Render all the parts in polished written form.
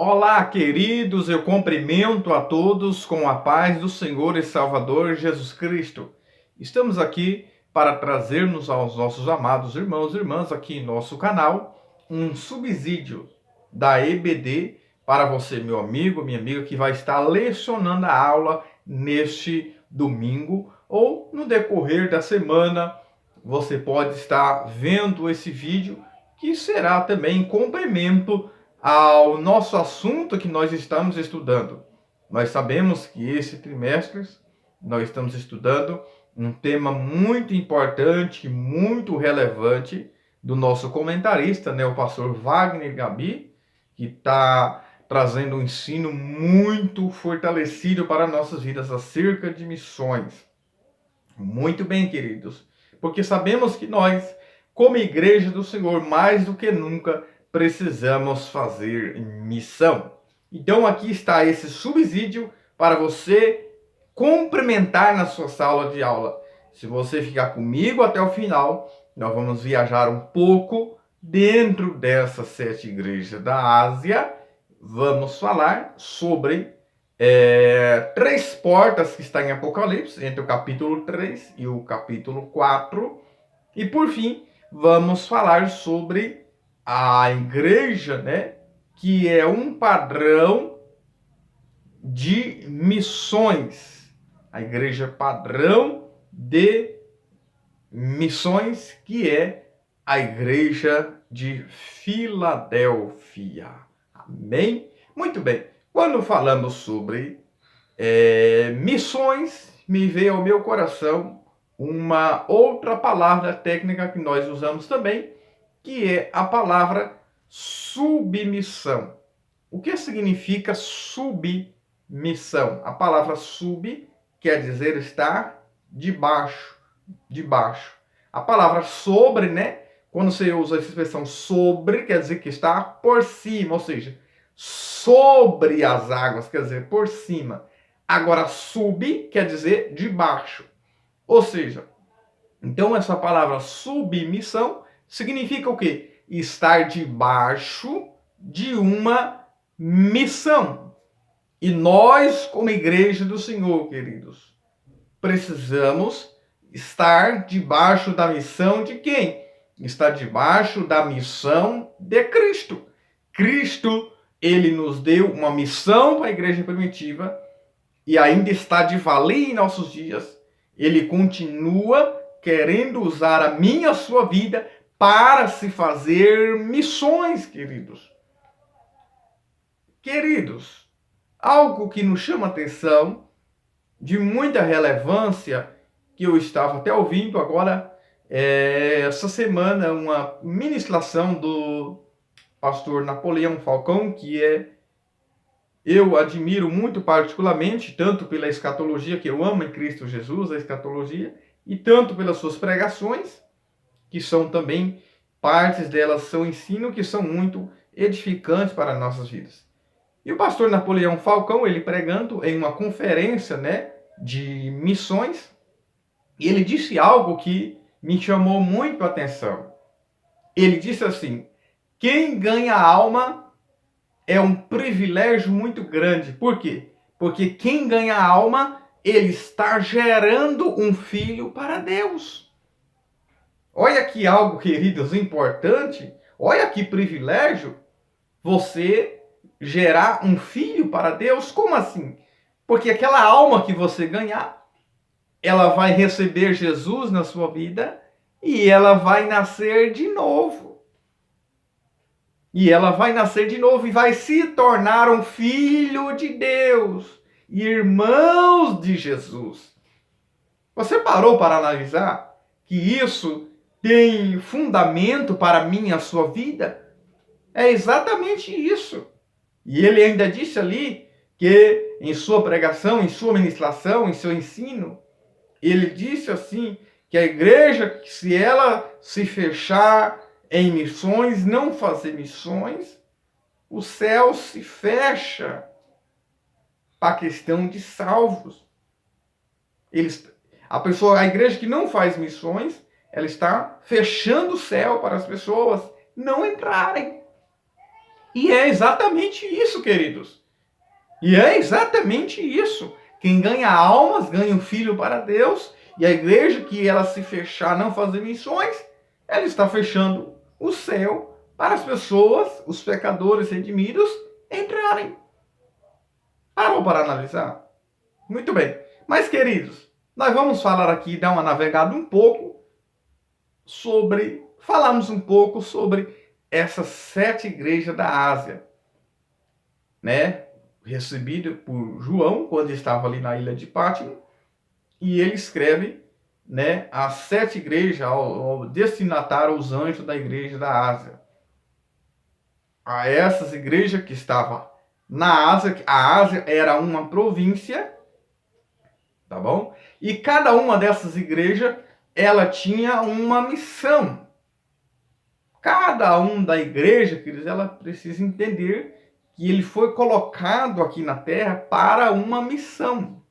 Olá, queridos, eu cumprimento a todos com a paz do Senhor e Salvador Jesus Cristo. Estamos aqui para trazermos aos nossos amados irmãos e irmãs aqui em nosso canal um subsídio da EBD para você, meu amigo, minha amiga, que vai estar lecionando a aula neste domingo ou no decorrer da semana. Você pode estar vendo esse vídeo que será também complemento ao nosso assunto que nós estamos estudando. Nós sabemos que esse trimestre nós estamos estudando um tema muito importante, muito relevante do nosso comentarista, o pastor Wagner Gabi, que está trazendo um ensino muito fortalecido para nossas vidas acerca de missões. Muito bem, queridos, porque sabemos que nós, como igreja do Senhor, mais do que nunca, precisamos fazer missão. Então aqui está esse subsídio para você complementar na sua sala de aula. Se você ficar comigo até o final, nós vamos viajar um pouco dentro dessas 7 igrejas da Ásia. Vamos falar sobre 3 portas que está em Apocalipse, entre o capítulo 3 e o capítulo 4. E por fim, vamos falar sobre a igreja, que é um padrão de missões. A igreja padrão de missões, que é a igreja de Filadélfia. Amém? Muito bem. Quando falamos sobre missões, me veio ao meu coração uma outra palavra técnica que nós usamos também, que é a palavra submissão. O que significa submissão? A palavra sub quer dizer estar debaixo, debaixo. A palavra sobre, quando você usa essa expressão sobre, quer dizer que está por cima, ou seja, sobre as águas, quer dizer, por cima. Agora, sub quer dizer debaixo. Ou seja, então essa palavra submissão significa o quê? Estar debaixo de uma missão. E nós, como igreja do Senhor, queridos, precisamos estar debaixo da missão de quem? Está debaixo da missão de Cristo. Cristo, ele nos deu uma missão para a igreja primitiva e ainda está de valer em nossos dias. Ele continua querendo usar a minha e a sua vida para se fazer missões, queridos. Queridos, algo que nos chama atenção, de muita relevância, que eu estava até ouvindo agora, essa semana, uma ministração do pastor Napoleão Falcão, que eu admiro muito particularmente, tanto pela escatologia, que eu amo em Cristo Jesus, a escatologia, e tanto pelas suas pregações, que são também, partes delas são ensino, que são muito edificantes para nossas vidas. E o pastor Napoleão Falcão, ele pregando em uma conferência, de missões, e ele disse algo que me chamou muito a atenção. Ele disse assim: quem ganha alma é um privilégio muito grande. Por quê? Porque quem ganha alma, ele está gerando um filho para Deus. Olha que algo, queridos, importante. Olha que privilégio você gerar um filho para Deus. Como assim? Porque aquela alma que você ganhar, ela vai receber Jesus na sua vida e ela vai nascer de novo. E ela vai nascer de novo e vai se tornar um filho de Deus, irmãos de Jesus. Você parou para analisar que isso tem fundamento para mim e a sua vida? É exatamente isso. E ele ainda disse ali que em sua pregação, em sua ministração, em seu ensino, ele disse assim, que a igreja, se ela se fechar em missões, não fazer missões, o céu se fecha para a questão de salvos. A igreja que não faz missões, ela está fechando o céu para as pessoas não entrarem. E é exatamente isso, queridos. E é exatamente isso. Quem ganha almas, ganha um filho para Deus. E a igreja que ela se fechar, não fazer missões, ela está fechando o céu para as pessoas, os pecadores redimidos, entrarem. Parou para analisar? Muito bem. Mas, queridos, nós vamos falar aqui, dar uma navegada um pouco falarmos um pouco sobre essas 7 igrejas da Ásia, né? Recebido por João, quando estava ali na ilha de Pátimo, e ele escreve, né, as 7 igrejas ao destinatário aos anjos da igreja da Ásia. A essas igrejas que estavam na Ásia, a Ásia era uma província, tá bom? E cada uma dessas igrejas, ela tinha uma missão. Cada um da igreja, queridos, ela precisa entender que ele foi colocado aqui na terra para uma missão.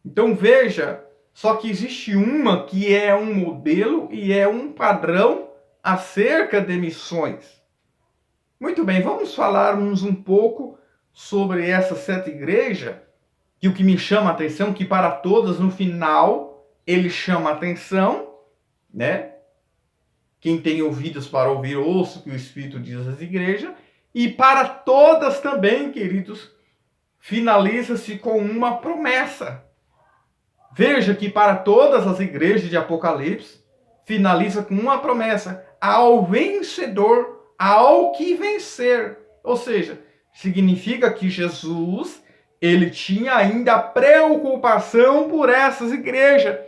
Então veja, só que existe uma que é um modelo e é um padrão acerca de missões. Muito bem, vamos falarmos um pouco sobre essas 7 igrejas, que o que me chama a atenção, que para todas no final ele chama a atenção, né? Quem tem ouvidos para ouvir, ouça o que o Espírito diz às igrejas. E para todas também, queridos, finaliza-se com uma promessa. Veja que para todas as igrejas de Apocalipse, finaliza com uma promessa: ao vencedor, ao que vencer. Ou seja, significa que Jesus, ele tinha ainda preocupação por essas igrejas,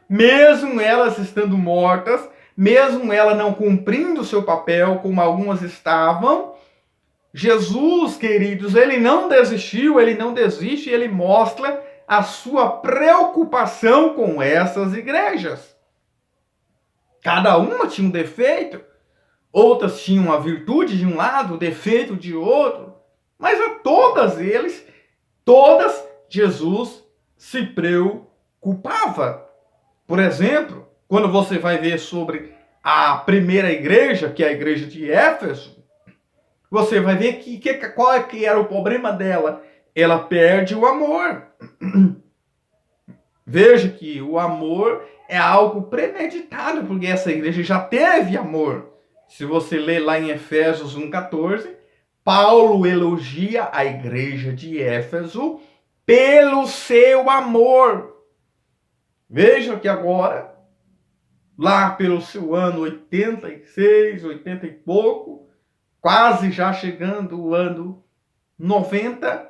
mesmo elas estando mortas, mesmo ela não cumprindo o seu papel, como algumas estavam. Jesus, queridos, ele não desistiu, ele não desiste, ele mostra a sua preocupação com essas igrejas. Cada uma tinha um defeito, outras tinham uma virtude de um lado, defeito de outro, mas a todas Jesus se preocupava. Por exemplo, quando você vai ver sobre a primeira igreja, que é a igreja de Éfeso, você vai ver qual é que era o problema dela. Ela perde o amor. Veja que o amor é algo premeditado, porque essa igreja já teve amor. Se você ler lá em Efésios 1,14, Paulo elogia a igreja de Éfeso pelo seu amor. Veja que agora, lá pelo seu ano 86, 80 e pouco, quase já chegando o ano 90,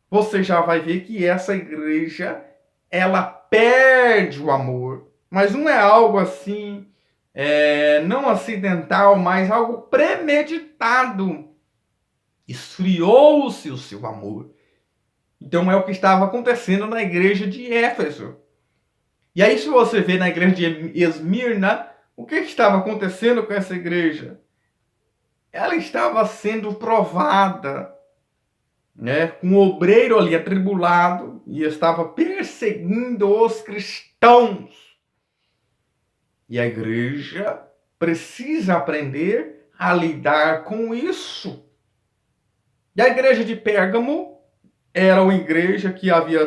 você já vai ver que essa igreja, ela perde o amor. Mas não é algo assim, não acidental, mas algo premeditado. Esfriou-se o seu amor. Então é o que estava acontecendo na igreja de Éfeso. E aí, se você vê na igreja de Esmirna, o que estava acontecendo com essa igreja? Ela estava sendo provada, né, com um obreiro ali atribulado e estava perseguindo os cristãos. E a igreja precisa aprender a lidar com isso. E a igreja de Pérgamo era uma igreja que havia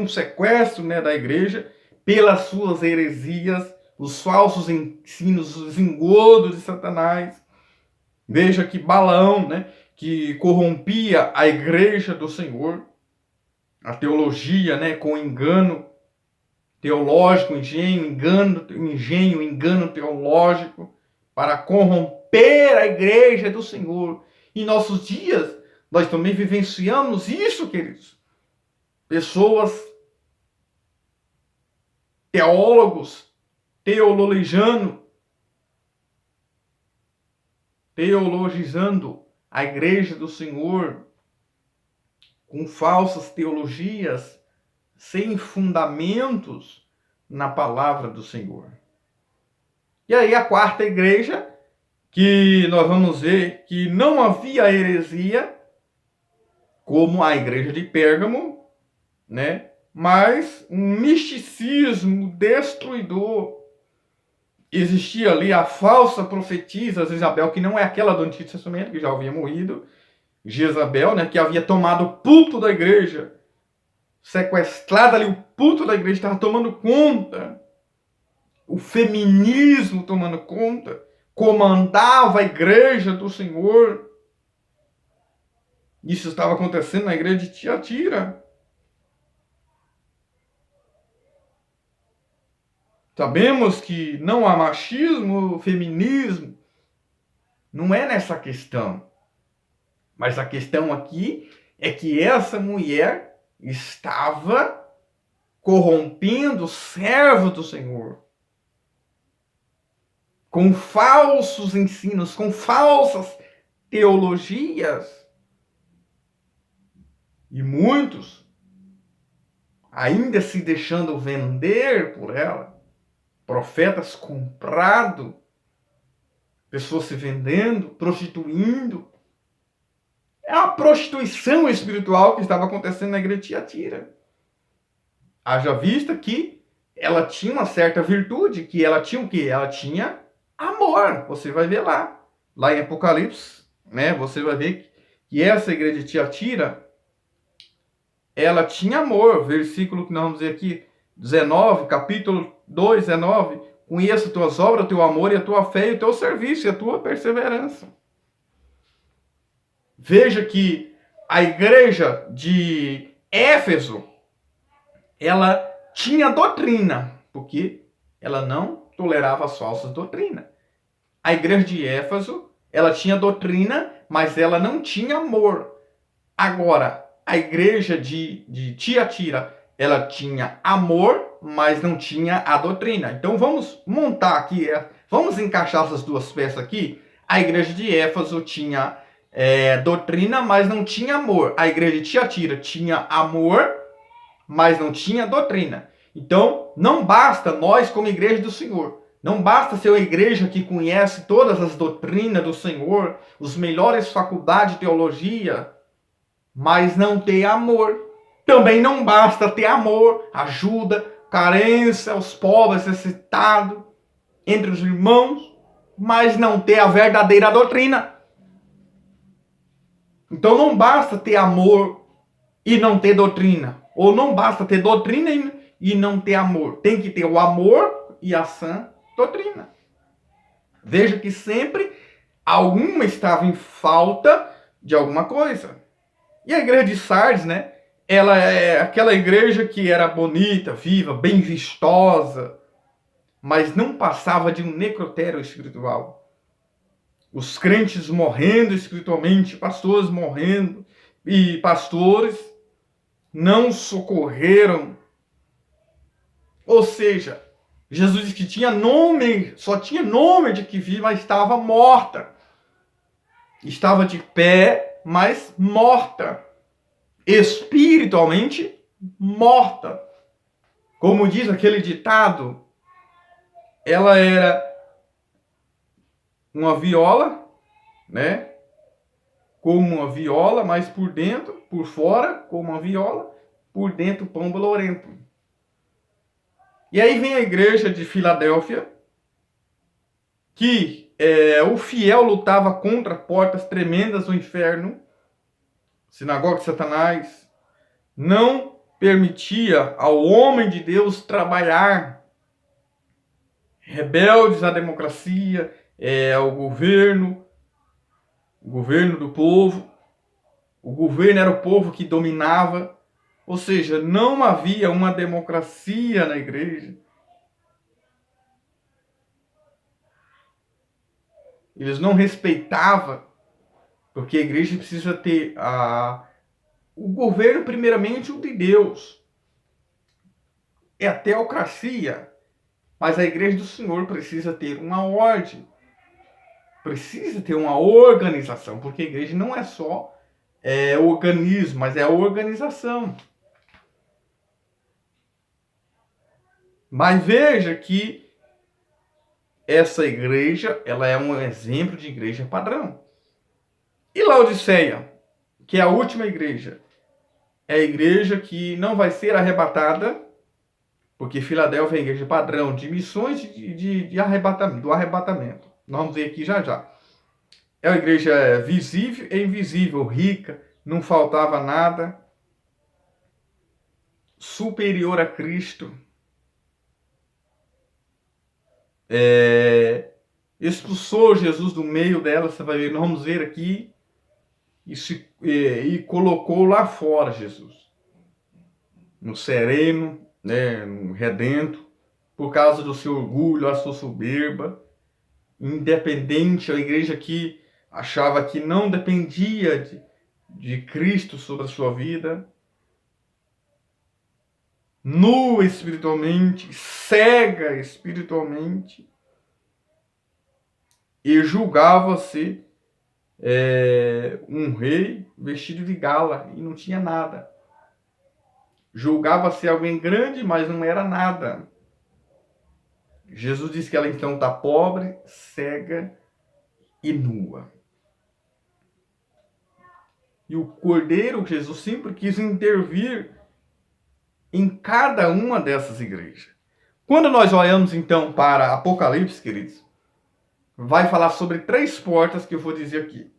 um sequestro, né, da igreja pelas suas heresias, os falsos ensinos, os engodos de Satanás. Veja que Balaão, né, que corrompia a igreja do Senhor, a teologia, né, com engano teológico, engano teológico, para corromper a igreja do Senhor. Em nossos dias, nós também vivenciamos isso, queridos. Pessoas, teólogos, teologizando a igreja do Senhor com falsas teologias, sem fundamentos na palavra do Senhor. E aí a quarta igreja, que nós vamos ver que não havia heresia, como a igreja de Pérgamo, né? Mas um misticismo destruidor. existia ali a falsa profetisa Jezabel, que não é aquela do Antigo Testamento, que já havia morrido, Jezabel, né, que havia tomado o púlpito da igreja, sequestrada ali, o púlpito da igreja estava tomando conta, o feminismo tomando conta, comandava a igreja do Senhor. Isso estava acontecendo na igreja de Tiatira. Sabemos que não há machismo, feminismo, não é nessa questão. Mas a questão aqui é que essa mulher estava corrompendo o servo do Senhor com falsos ensinos, com falsas teologias. E muitos ainda se deixando vender por ela, profetas comprados, pessoas se vendendo, prostituindo. É uma prostituição espiritual que estava acontecendo na igreja de Tiatira. Haja vista que ela tinha uma certa virtude, que ela tinha o quê? Ela tinha amor. Você vai ver lá em Apocalipse, né? Você vai ver que essa igreja de Tiatira, ela tinha amor. Versículo que nós vamos ver aqui, 19, capítulo 2, 19. Conheço tuas obras, o teu amor e a tua fé e o teu serviço e a tua perseverança. Veja que a igreja de Éfeso, ela tinha doutrina, porque ela não tolerava as falsas doutrinas. A igreja de Éfeso, ela tinha doutrina, mas ela não tinha amor. Agora, a igreja de Tiatira, ela tinha amor, mas não tinha a doutrina. Então vamos montar aqui, vamos encaixar essas duas peças aqui. A igreja de Éfeso tinha doutrina, mas não tinha amor. A igreja de Tiatira tinha amor, mas não tinha doutrina. Então, não basta nós como igreja do Senhor. Não basta ser uma igreja que conhece todas as doutrinas do Senhor, os melhores faculdades de teologia, mas não ter amor. Também não basta ter amor, ajuda, carência aos pobres, necessitados, entre os irmãos, mas não ter a verdadeira doutrina. Então não basta ter amor e não ter doutrina. Ou não basta ter doutrina e não ter amor. Tem que ter o amor e a sã doutrina. Veja que sempre alguma estava em falta de alguma coisa. E a igreja de Sardes, né? Ela é aquela igreja que era bonita, viva, bem vistosa, mas não passava de um necrotério espiritual. Os crentes morrendo espiritualmente, pastores morrendo, e pastores não socorreram. Ou seja, Jesus disse que tinha nome, só tinha nome de que vive, mas estava morta. Estava de pé, mas morta. Espiritualmente morta. Como diz aquele ditado, ela era uma viola, né? Como uma viola, mas por dentro, por fora, como uma viola, por dentro pão bolorento. E aí vem a igreja de Filadélfia, que o fiel lutava contra portas tremendas do inferno, sinagoga de Satanás, não permitia ao homem de Deus trabalhar, rebeldes à democracia, ao governo do povo. O governo era o povo que dominava. Ou seja, não havia uma democracia na igreja. Eles não respeitavam, porque a igreja precisa ter o governo, primeiramente, o de Deus. É a teocracia. Mas a igreja do Senhor precisa ter uma ordem. Precisa ter uma organização, porque a igreja não é só organismo, mas é a organização. Mas veja que essa igreja, ela é um exemplo de igreja padrão. E Laodiceia, que é a última igreja, é a igreja que não vai ser arrebatada, Porque Filadélfia é a igreja padrão de missões de arrebatamento, do arrebatamento. Nós vamos ver aqui já já. É uma igreja visível e invisível, rica, não faltava nada, superior a Cristo. Expulsou Jesus do meio dela, você vai ver, nós vamos ver aqui, e colocou lá fora Jesus, no sereno, né, no redento, por causa do seu orgulho, a sua soberba, independente, a igreja que achava que não dependia de Cristo sobre a sua vida, nua espiritualmente, cega espiritualmente, e julgava-se um rei vestido de gala e não tinha nada. Julgava-se alguém grande, mas não era nada. Jesus disse que ela então está pobre, cega e nua. E o Cordeiro, Jesus sempre quis intervir em cada uma dessas igrejas. Quando nós olhamos então para Apocalipse, queridos, vai falar sobre 3 portas que eu vou dizer aqui.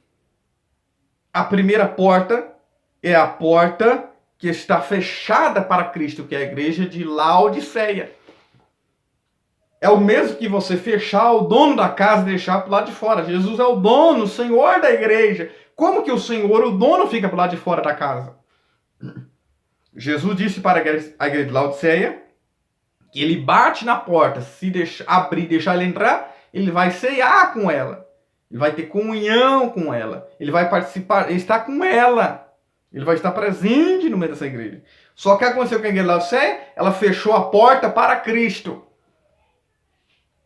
A primeira porta é a porta que está fechada para Cristo, que é a igreja de Laodiceia. É o mesmo que você fechar o dono da casa e deixar para o lado de fora. Jesus é o dono, o Senhor da igreja. Como que o Senhor, o dono, fica para o lado de fora da casa? Jesus disse para a igreja de Laodiceia que ele bate na porta. Se abrir e deixar ele entrar, ele vai ceiar com ela. Ele vai ter comunhão com ela. Ele vai participar, ele está com ela. Ele vai estar presente no meio dessa igreja. Só que aconteceu com a igreja de Laodiceia, ela fechou a porta para Cristo.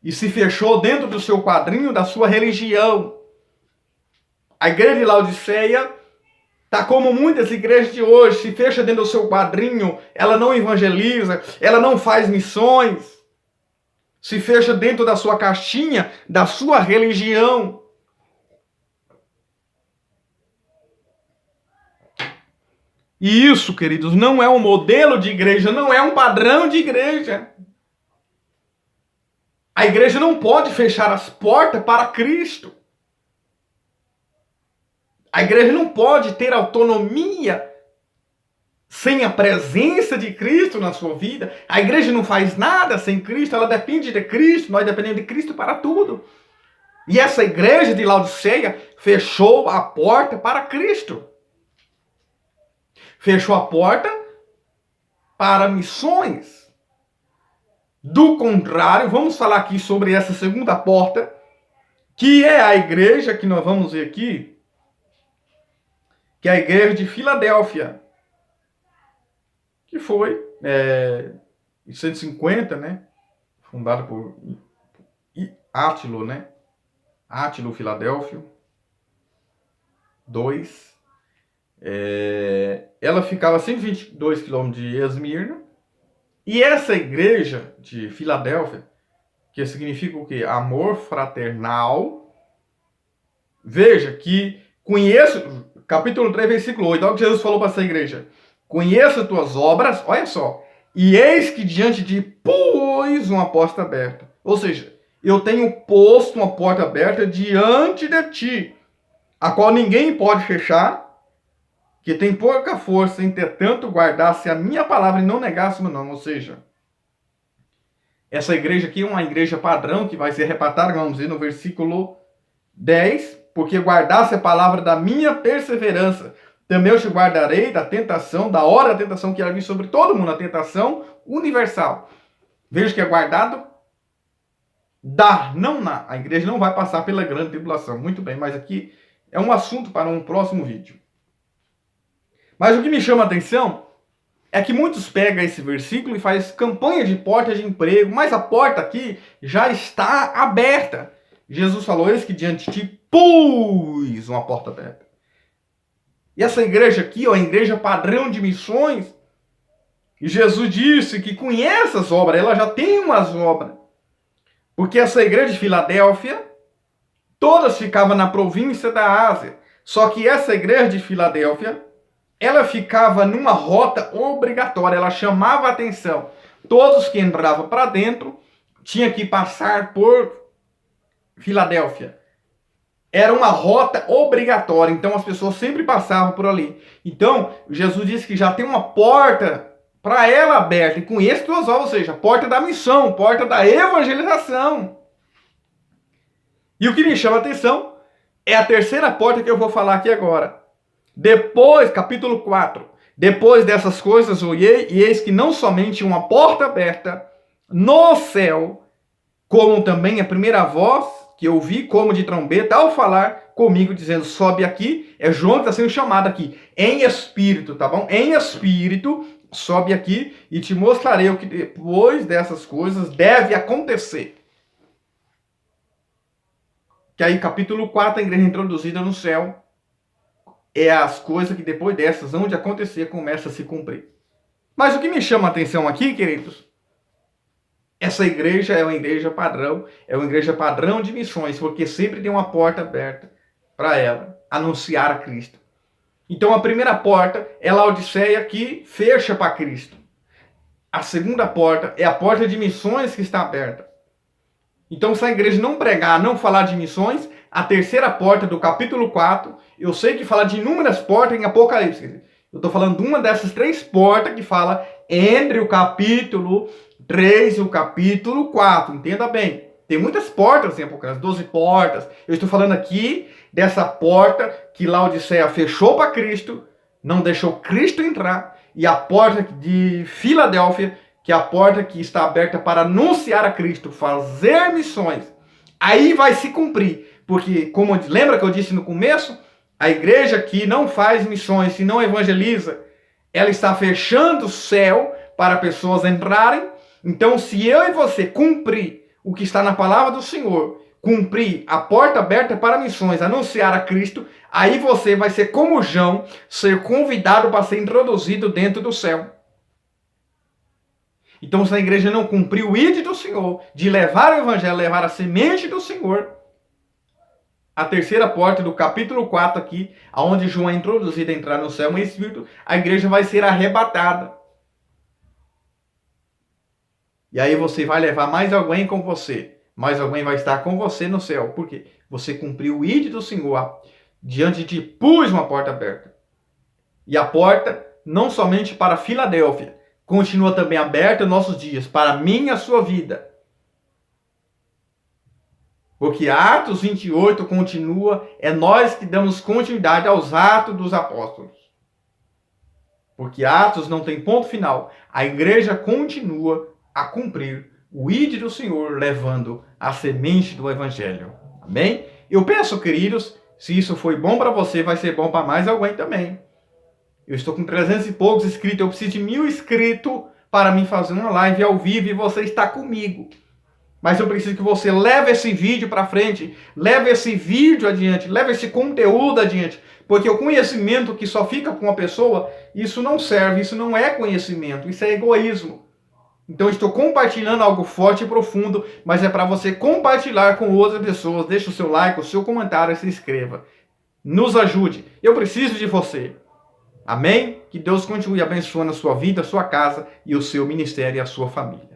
E se fechou dentro do seu quadrinho, da sua religião. A igreja de Laodiceia está como muitas igrejas de hoje, se fecha dentro do seu quadrinho, ela não evangeliza, ela não faz missões. Se fecha dentro da sua caixinha, da sua religião. E isso, queridos, não é um modelo de igreja, não é um padrão de igreja. A igreja não pode fechar as portas para Cristo. A igreja não pode ter autonomia sem a presença de Cristo na sua vida. A igreja não faz nada sem Cristo, ela depende de Cristo, nós dependemos de Cristo para tudo. E essa igreja de Laodiceia fechou a porta para Cristo. Fechou a porta para missões. Do contrário, vamos falar aqui sobre essa segunda porta, que é a igreja que nós vamos ver aqui, que é a igreja de Filadélfia, que foi em 150, né, fundada por Átilo, né, Átilo Filadélfio II. Ela ficava a 122 quilômetros de Esmirna. E essa igreja de Filadélfia, que significa o quê? Amor fraternal. Veja que conheço, capítulo 3, versículo 8, olha o que Jesus falou para essa igreja. Conheço as tuas obras, olha só, e eis que diante de pus uma porta aberta. Ou seja, eu tenho posto uma porta aberta diante de ti, a qual ninguém pode fechar, que tem pouca força, entretanto, guardasse a minha palavra e não negasse o meu nome. Ou seja, essa igreja aqui é uma igreja padrão que vai ser arrebatada, vamos dizer, no versículo 10, porque guardasse a palavra da minha perseverança. Também eu te guardarei da tentação, da hora da tentação que irá vir sobre todo mundo, a tentação universal. Veja que é guardado a igreja não vai passar pela grande tribulação. Muito bem, mas aqui é um assunto para um próximo vídeo. Mas o que me chama a atenção é que muitos pegam esse versículo e fazem campanha de porta de emprego, mas a porta aqui já está aberta. Jesus falou, eis que diante de ti pus uma porta aberta. E essa igreja aqui, a igreja padrão de missões, e Jesus disse que conhece as obras, ela já tem umas obras. Porque essa igreja de Filadélfia, todas ficavam na província da Ásia. Só que essa igreja de Filadélfia, ela ficava numa rota obrigatória, ela chamava a atenção. Todos que entravam para dentro tinham que passar por Filadélfia. Era uma rota obrigatória, então as pessoas sempre passavam por ali. Então, Jesus disse que já tem uma porta para ela aberta, e com esse duas obras, ou seja, porta da missão, porta da evangelização. E o que me chama a atenção é a terceira porta que eu vou falar aqui agora. Depois, capítulo 4, depois dessas coisas olhei, e eis que não somente uma porta aberta no céu, como também a primeira voz que eu ouvi como de trombeta ao falar comigo, dizendo, sobe aqui. É João que está sendo chamado aqui, em espírito, tá bom? Em espírito, sobe aqui e te mostrarei o que depois dessas coisas deve acontecer. Que aí, capítulo 4, a igreja introduzida no céu, é as coisas que depois dessas vão de acontecer, começa a se cumprir. Mas o que me chama a atenção aqui, queridos, essa igreja é uma igreja padrão de missões, porque sempre tem uma porta aberta para ela anunciar a Cristo. Então a primeira porta é a Laodiceia, que fecha para Cristo. A segunda porta é a porta de missões que está aberta. Então se a igreja não pregar, não falar de missões, a terceira porta do capítulo 4, eu sei que fala de inúmeras portas em Apocalipse. Eu estou falando de uma dessas três portas que fala entre o capítulo 3 e o capítulo 4. Entenda bem. Tem muitas portas em Apocalipse, 12 portas. Eu estou falando aqui dessa porta que Laodiceia fechou para Cristo, não deixou Cristo entrar, e a porta de Filadélfia, que é a porta que está aberta para anunciar a Cristo, fazer missões. Aí vai se cumprir. Porque, como lembra que eu disse no começo, a igreja que não faz missões, que não evangeliza, ela está fechando o céu para pessoas entrarem. Então, se eu e você cumprir o que está na palavra do Senhor, cumprir a porta aberta para missões, anunciar a Cristo, aí você vai ser como João, ser convidado para ser introduzido dentro do céu. Então, se a igreja não cumprir o ide do Senhor, de levar o evangelho, levar a semente do Senhor, a terceira porta do capítulo 4 aqui, aonde João é introduzido a entrar no céu em espírito, a igreja vai ser arrebatada. E aí você vai levar mais alguém com você. Mais alguém vai estar com você no céu. Por quê? Você cumpriu o ide do Senhor. Diante de ti pus uma porta aberta. E a porta, não somente para Filadélfia, continua também aberta em nossos dias, para mim e a sua vida. Porque Atos 28 continua, é nós que damos continuidade aos Atos dos Apóstolos. Porque Atos não tem ponto final. A igreja continua a cumprir o ide do Senhor, levando a semente do Evangelho. Amém? Eu penso, queridos, se isso foi bom para você, vai ser bom para mais alguém também. Eu estou com 300 e poucos inscritos, eu preciso de 1000 inscritos para mim fazer uma live ao vivo e você está comigo. Mas eu preciso que você leve esse vídeo para frente, leve esse vídeo adiante, leve esse conteúdo adiante. Porque o conhecimento que só fica com uma pessoa, isso não serve, isso não é conhecimento, isso é egoísmo. Então eu estou compartilhando algo forte e profundo, mas é para você compartilhar com outras pessoas. Deixe o seu like, o seu comentário e se inscreva. Nos ajude. Eu preciso de você. Amém? Que Deus continue abençoando a sua vida, a sua casa e o seu ministério e a sua família.